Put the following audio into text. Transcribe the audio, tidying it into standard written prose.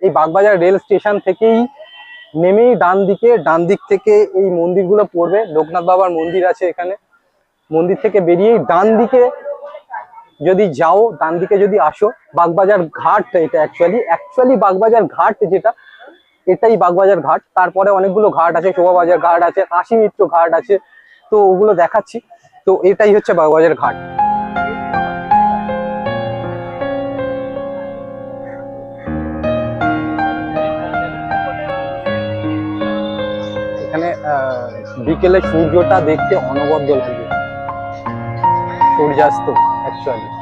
এই Bagbazar rail station থেকেই নেমেই ডান দিক থেকে এই মন্দিরগুলো পড়বে। লোকনাথ বাবার মন্দির আছে এখানে। মন্দির থেকে বেরিয়েই ডান দিকে যদি যাও, ডান দিকে যদি আসো, বাগবাজার ঘাট, এটা অ্যাকচুয়ালি বাগবাজার ঘাট যেটা, এটাই বাগবাজার ঘাট। তারপরে অনেকগুলো ঘাট আছে, শোভাবাজার ঘাট আছে, কাশী মিত্র ঘাট আছে, তো ওগুলো দেখাচ্ছি। তো এটাই হচ্ছে বাগবাজার ঘাট। এখানে বিকেলে সূর্যটা দেখতে অনবদ্য লাগে, সূর্যাস্ত অ্যাকচুয়ালি।